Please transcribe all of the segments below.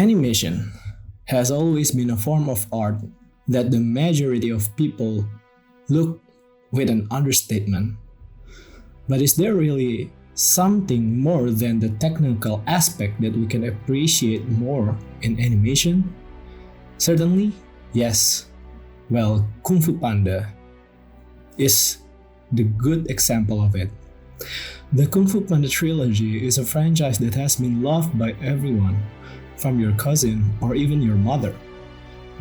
Animation has always been a form of art that the majority of people look with an understatement. But is there really something more than the technical aspect that we can appreciate more in animation? Certainly, yes. Well, Kung Fu Panda is the good example of it. The Kung Fu Panda trilogy is a franchise that has been loved by everyone, from your cousin or even your mother.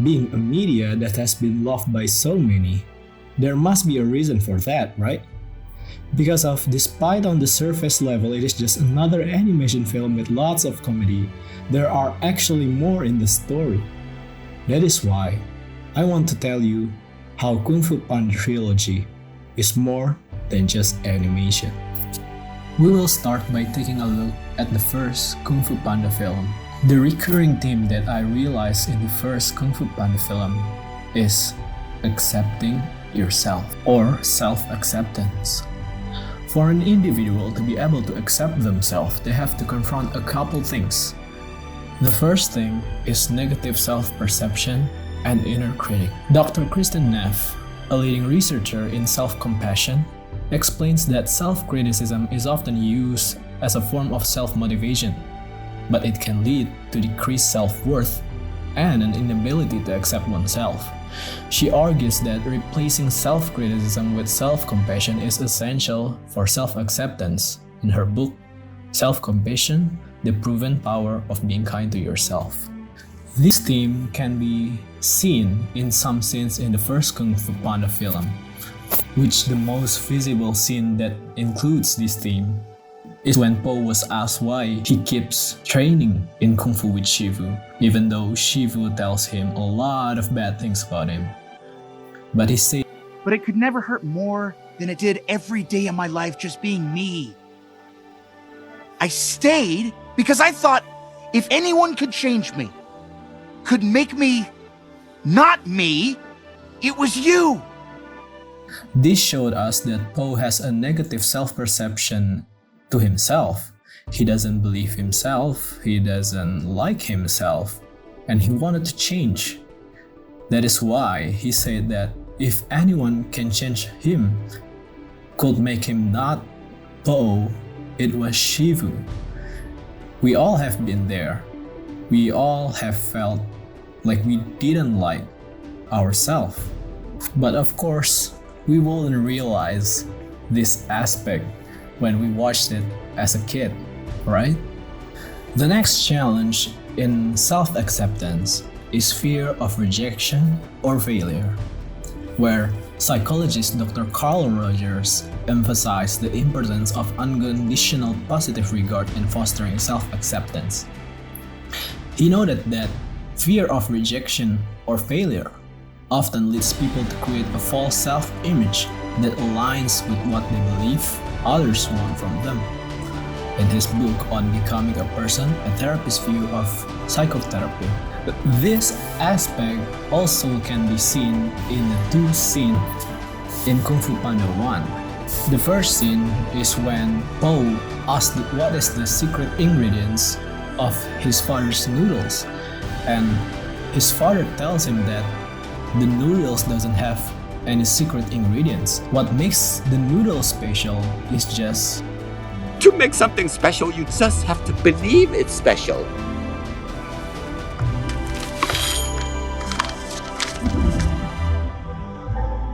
Being a media that has been loved by so many, there must be a reason for that, right? Because of despite on the surface level it is just another animation film with lots of comedy, there are actually more in the story. That is why I want to tell you how Kung Fu Panda trilogy is more than just animation. We will start by taking a look at the first Kung Fu Panda film. The recurring theme that I realized in the first Kung Fu Panda film is accepting yourself or self-acceptance. For an individual to be able to accept themselves, they have to confront a couple things. The first thing is negative self-perception and inner critic. Dr. Kristen Neff, a leading researcher in self-compassion, explains that self-criticism is often used as a form of self-motivation, but it can lead to decreased self-worth and an inability to accept oneself. She argues that replacing self-criticism with self-compassion is essential for self-acceptance in her book, Self-Compassion: The Proven Power of Being Kind to Yourself. This theme can be seen in some scenes in the first Kung Fu Panda film, which the most visible scene that includes this theme is when Po was asked why he keeps training in Kung Fu with Shifu, even though Shifu tells him a lot of bad things about him. But he said, "But it could never hurt more than it did every day of my life just being me. I stayed because I thought if anyone could change me, could make me not me, it was you." This showed us that Po has a negative self-perception to himself. He doesn't believe himself, he doesn't like himself, and he wanted to change. That is why he said that if anyone can change him, could make him not Po, it was Shifu. We all have been there. We all have felt like we didn't like ourselves. But of course, we wouldn't realize this aspect when we watched it as a kid, right? The next challenge in self-acceptance is fear of rejection or failure, where psychologist Dr. Carl Rogers emphasized the importance of unconditional positive regard in fostering self-acceptance. He noted that fear of rejection or failure often leads people to create a false self-image that aligns with what they believe others want from them. In his book on Becoming a Person, a therapist's view of psychotherapy, this aspect also can be seen in the two scenes in Kung Fu Panda 1. The first scene is when Po asks what is the secret ingredients of his father's noodles, and his father tells him that the noodles doesn't have any secret ingredients. What makes the noodles special is just to make something special, you just have to believe it's special.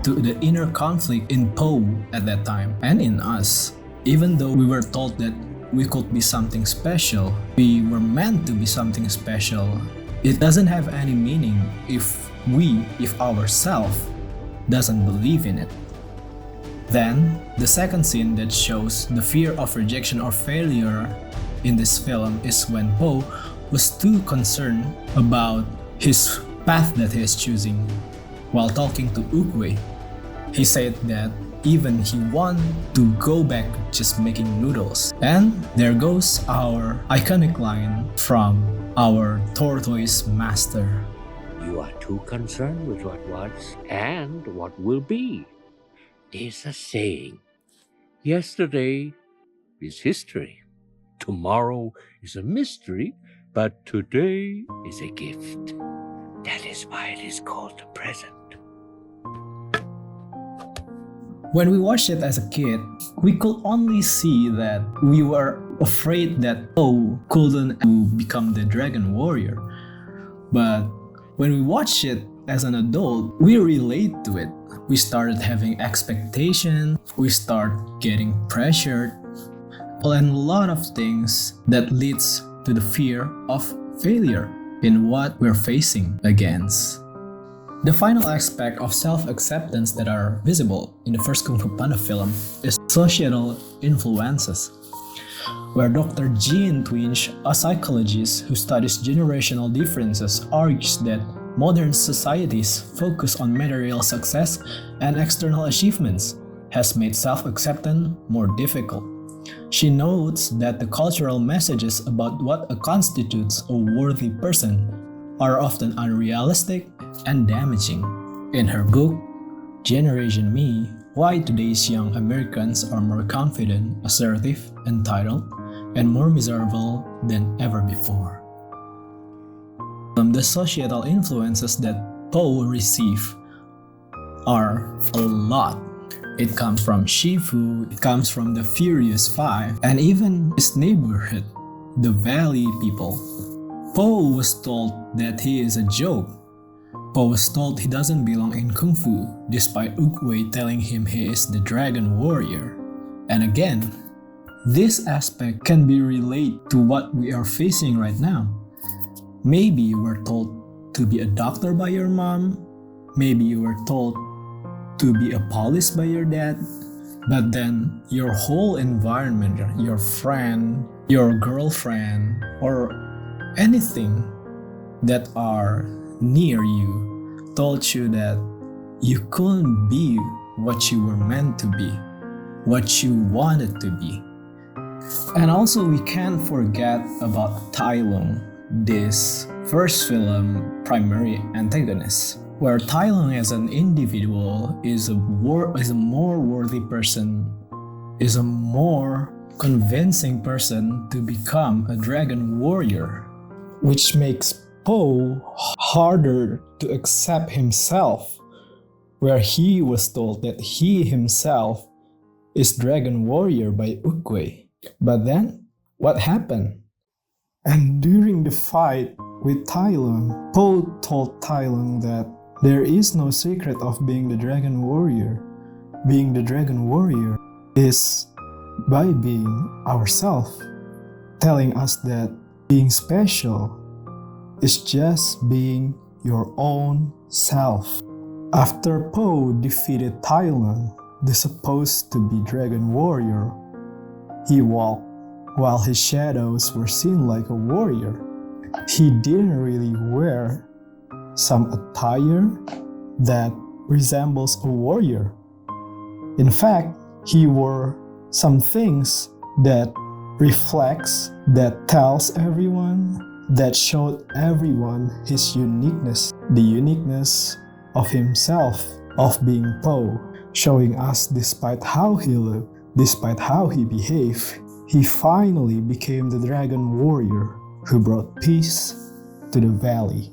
to the inner conflict in Po at that time and in us. Even though we were told that we could be something special, we were meant to be something special, it doesn't have any meaning if ourself doesn't believe in it. Then, the second scene that shows the fear of rejection or failure in this film is when Po was too concerned about his path that he is choosing. While talking to Ukwe, he said that even he wanted to go back just making noodles. And there goes our iconic line from our tortoise master. You are too concerned with what was and what will be. There's a saying, yesterday is history, tomorrow is a mystery, But today is a gift. That is why it is called a present. When we watched it as a kid, we could only see that we were afraid that Po couldn't become the dragon warrior. But when we watched it as an adult, we relate to it. We started having expectations, we start getting pressured, and a lot of things that leads to the fear of failure in what we're facing against. The final aspect of self-acceptance that are visible in the first Kung Fu Panda film is societal influences, where Dr. Jean Twinge, a psychologist who studies generational differences, argues that modern society's focus on material success and external achievements has made self-acceptance more difficult. She notes that the cultural messages about what constitutes a worthy person are often unrealistic and damaging. In her book, Generation Me, Why Today's Young Americans Are More Confident, Assertive, Entitled, and More Miserable Than Ever Before. The societal influences that Po receive are a lot. It comes from Shifu, it comes from the Furious Five, and even his neighborhood, the Valley people. Po was told that he is a joke. Po was told he doesn't belong in Kung Fu, despite Uguay telling him he is the dragon warrior. And again, this aspect can be related to what we are facing right now. Maybe you were told to be a doctor by your mom, maybe you were told to be a police by your dad, but then your whole environment, your friend, your girlfriend, or anything that are near you told you that you couldn't be what you were meant to be, what you wanted to be. And also we can't forget about Tai Lung, this first film primary antagonist, where Tai Lung as an individual is a more worthy person, is a more convincing person to become a dragon warrior, which makes Po harder to accept himself, where he was told that he himself is dragon warrior by Uguay. But then, what happened? And during the fight with Tai Lung, Po told Tai Lung that there is no secret of being the dragon warrior. Being the dragon warrior is by being ourselves, telling us that being special is just being your own self. After Po defeated Tai Lung, the supposed to be dragon warrior, he walked while his shadows were seen like a warrior. He didn't really wear some attire that resembles a warrior. In fact, he wore some things that reflects, that tells everyone, that showed everyone his uniqueness, the uniqueness of himself, of being Po, showing us despite how he looked, despite how he behaved, he finally became the dragon warrior who brought peace to the valley.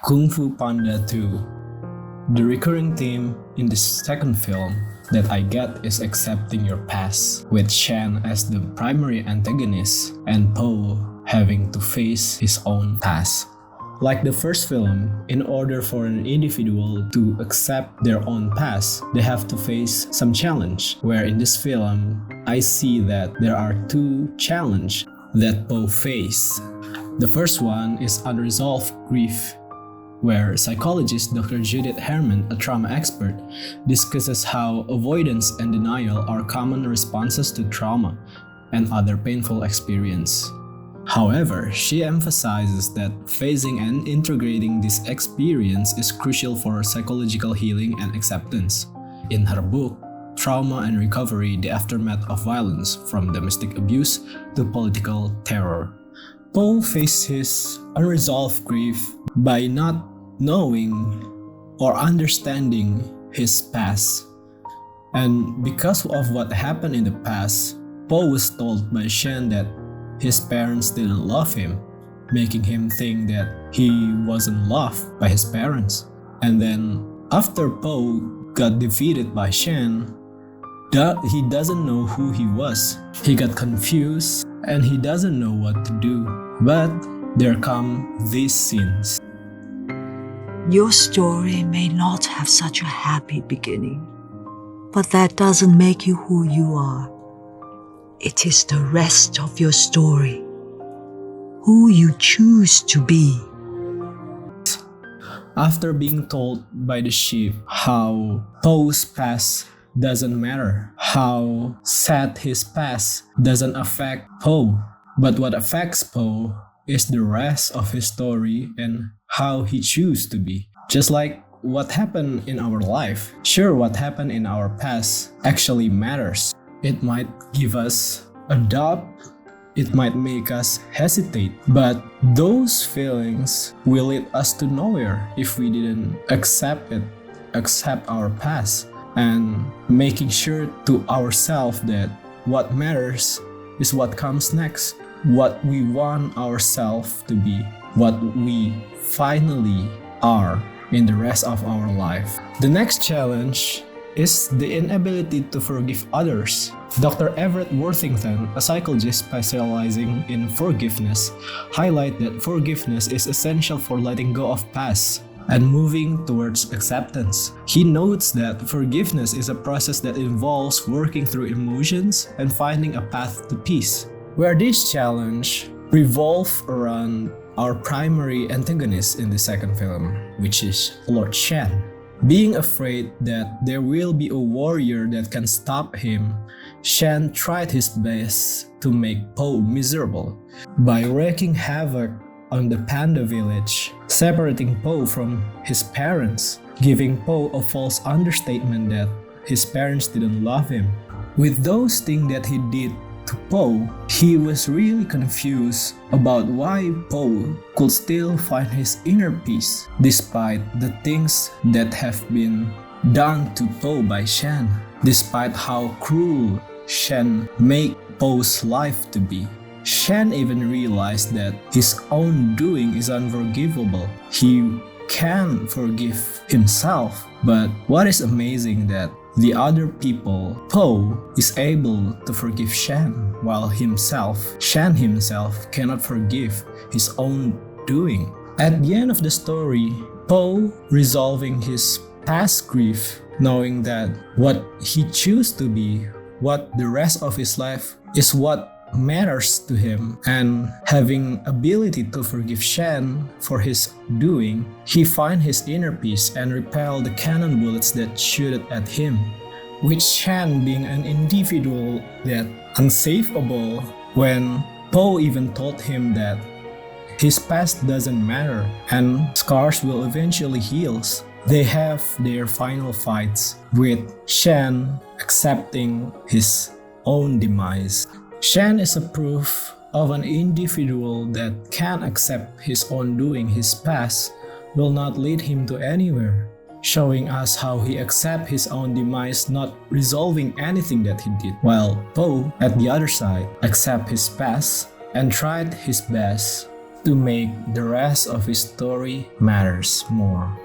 Kung Fu Panda 2. The recurring theme in this second film that I get is accepting your past, with Shen as the primary antagonist and Po having to face his own past. Like the first film, in order for an individual to accept their own past, they have to face some challenge, where in this film, I see that there are two challenges that Po face. The first one is unresolved grief, where psychologist Dr. Judith Herman, a trauma expert, discusses how avoidance and denial are common responses to trauma and other painful experience. However, she emphasizes that facing and integrating this experience is crucial for psychological healing and acceptance. In her book, Trauma and Recovery: The Aftermath of Violence, from Domestic Abuse to Political Terror, Po faced his unresolved grief by not knowing or understanding his past. And because of what happened in the past, Po was told by Shen that his parents didn't love him, making him think that he wasn't loved by his parents. And then after Po got defeated by Xion, he doesn't know who he was. He got confused and he doesn't know what to do. But there come these scenes. Your story may not have such a happy beginning, but that doesn't make you who you are. It is the rest of your story, who you choose to be. After being told by the sheep how Po's past doesn't matter, how sad his past doesn't affect Po, but what affects Po is the rest of his story and how he chooses to be. Just like what happened in our life, sure, what happened in our past actually matters. It might give us a doubt, it might make us hesitate, but those feelings will lead us to nowhere if we didn't accept our past, and making sure to ourselves that what matters is what comes next, what we want ourselves to be, what we finally are in the rest of our life. The next challenge is the inability to forgive others. Dr. Everett Worthington, a psychologist specializing in forgiveness, highlights that forgiveness is essential for letting go of past and moving towards acceptance. He notes that forgiveness is a process that involves working through emotions and finding a path to peace. Where this challenge revolves around our primary antagonist in the second film, which is Lord Xion. Being afraid that there will be a warrior that can stop him, Xion tried his best to make Po miserable by wreaking havoc on the Panda village, separating Po from his parents, giving Po a false understatement that his parents didn't love him. With those things that he did to Po, he was really confused about why Po could still find his inner peace despite the things that have been done to Po by Xion, despite how cruel Xion made Po's life to be. Xion even realized that his own doing is unforgivable. He can forgive himself, but what is amazing that the other people, Po is able to forgive Xion, while Xion himself cannot forgive his own doing. At the end of the story, Po resolving his past grief, knowing that what he chose to be, what the rest of his life is what matters to him, and having ability to forgive Xion for his doing, he find his inner peace and repel the cannon bullets that shooted at him. With Xion being an individual that unsavable, when Po even told him that his past doesn't matter and scars will eventually heal, they have their final fights, with Xion accepting his own demise. Xion is a proof of an individual that can accept his own doing. His past will not lead him to anywhere, showing us how he accepts his own demise, not resolving anything that he did, while Po, at the other side, accepts his past and tried his best to make the rest of his story matters more.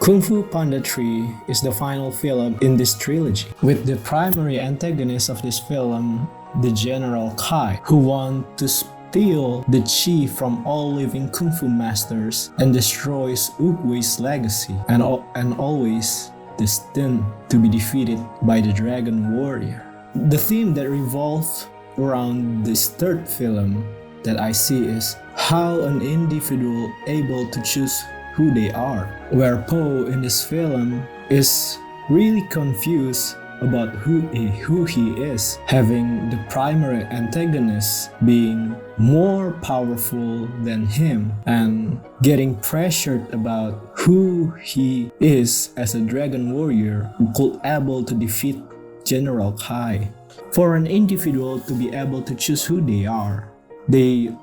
Kung Fu Panda 3 is the final film in this trilogy, with the primary antagonist of this film, the General Kai, who wants to steal the chi from all living Kung Fu masters and destroys Oogway's legacy, and always destined to be defeated by the Dragon Warrior. The theme that revolves around this third film that I see is how an individual able to choose who they are, where Po in this film is really confused about who he is, having the primary antagonist being more powerful than him and getting pressured about who he is as a dragon warrior who could able to defeat General Kai. For an individual to be able to choose who they are, they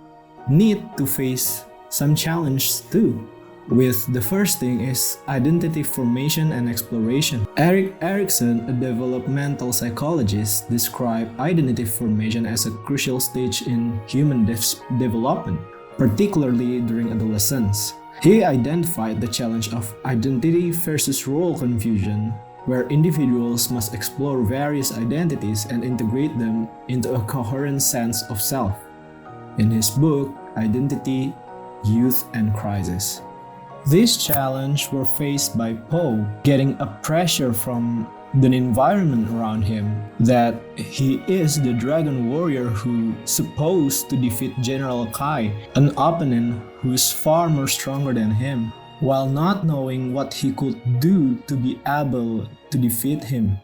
need to face some challenges too. with the first thing is identity formation and exploration. Erik Erikson, a developmental psychologist, described identity formation as a crucial stage in human development, particularly during adolescence. He identified the challenge of identity versus role confusion, where individuals must explore various identities and integrate them into a coherent sense of self. In his book, Identity, Youth, and Crisis. This challenge were faced by Poe, getting a pressure from the environment around him that he is the dragon warrior who supposed to defeat General Kai, an opponent who is far more stronger than him, while not knowing what he could do to be able to defeat him.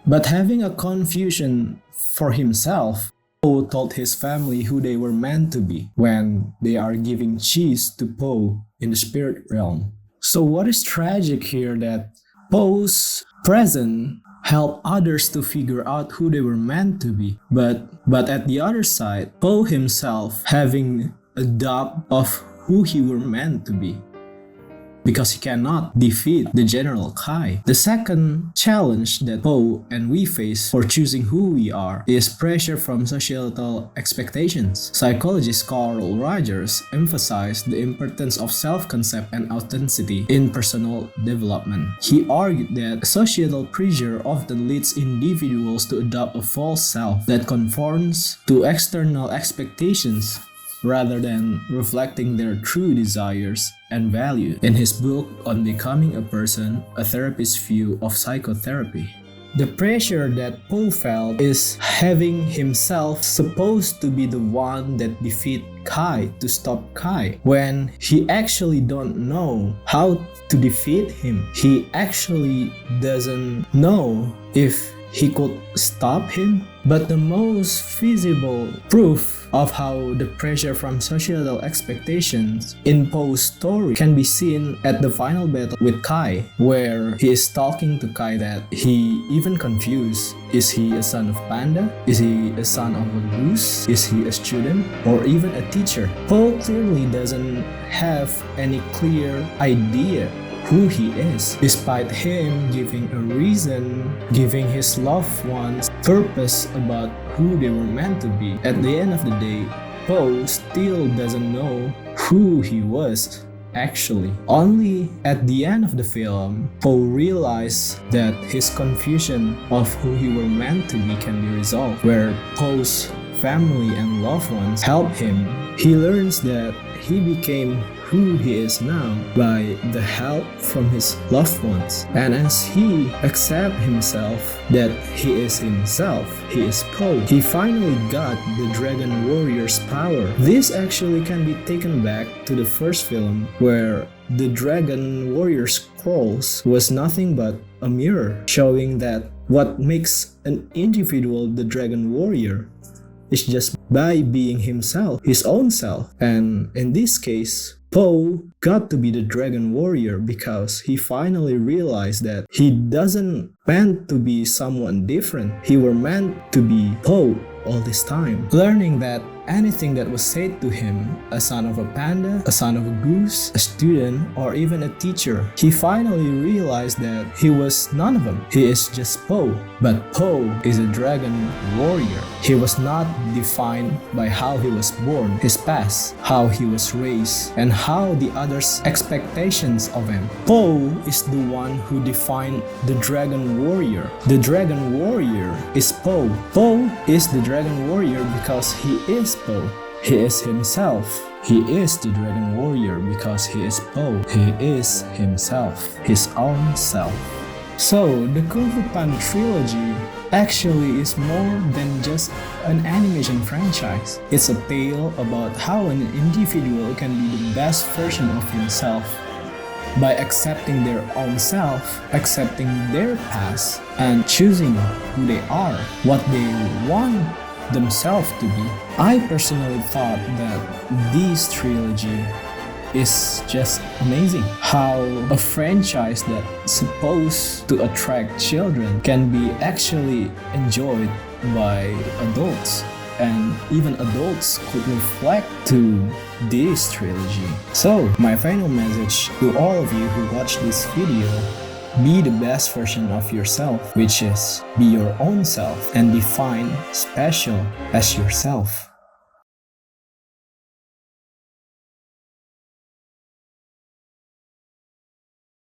But having a confusion for himself, Poe told his family who they were meant to be when they are giving cheese to Poe in the spirit realm. So what is tragic here that Poe's present helped others to figure out who they were meant to be. But at the other side, Poe himself having a doubt of who he were meant to be, because he cannot defeat the General Kai. The second challenge that Poe and we face for choosing who we are is pressure from societal expectations. Psychologist Carl Rogers emphasized the importance of self-concept and authenticity in personal development. He argued that societal pressure often leads individuals to adopt a false self that conforms to external expectations rather than reflecting their true desires and values. In his book on Becoming a Person, a Therapist's View of Psychotherapy, the pressure that Poe felt is having himself supposed to be the one that defeat Kai to stop Kai, when he actually don't know how to defeat him. He actually doesn't know if he could stop him. But the most feasible proof of how the pressure from societal expectations in Poe's story can be seen at the final battle with Kai, where he is talking to Kai that he even confused. Is he a son of Panda? Is he a son of a goose? Is he a student? Or even a teacher? Poe clearly doesn't have any clear idea who he is, despite him giving a reason, giving his loved ones purpose about who they were meant to be. At the end of the day, Poe still doesn't know who he was actually. Only at the end of the film, Poe realized that his confusion of who he were meant to be can be resolved, where Poe's family and loved ones help him. He learns that he became who he is now by the help from his loved ones. And as he accepts himself that he is himself, he is Poe, he finally got the Dragon Warrior's power. This actually can be taken back to the first film, where the Dragon Warrior's scrolls was nothing but a mirror, showing that what makes an individual the Dragon Warrior is just by being himself, his own self. And in this case, Poe got to be the Dragon Warrior because he finally realized that he doesn't meant to be someone different. He were meant to be Poe all this time. Learning that anything that was said to him, a son of a panda, a son of a goose, a student, or even a teacher, he finally realized that he was none of them. He is just Poe. But Poe is a dragon warrior. He was not defined by how he was born, his past, how he was raised, and how the others' expectations of him. Poe is the one who defined the dragon warrior. The dragon warrior is Poe. Poe is the dragon warrior because he is Poe. He is himself. He is the Dragon Warrior because he is Poe. He is himself, his own self. So, the Kung Fu Panda trilogy actually is more than just an animation franchise. It's a tale about how an individual can be the best version of himself by accepting their own self, accepting their past, and choosing who they are, what they want themselves to be. I personally thought that this trilogy is just amazing. How a franchise that's supposed to attract children can be actually enjoyed by adults. and even adults could reflect to this trilogy. So, my final message to all of you who watch this video: be the best version of yourself, which is be your own self and define special as yourself.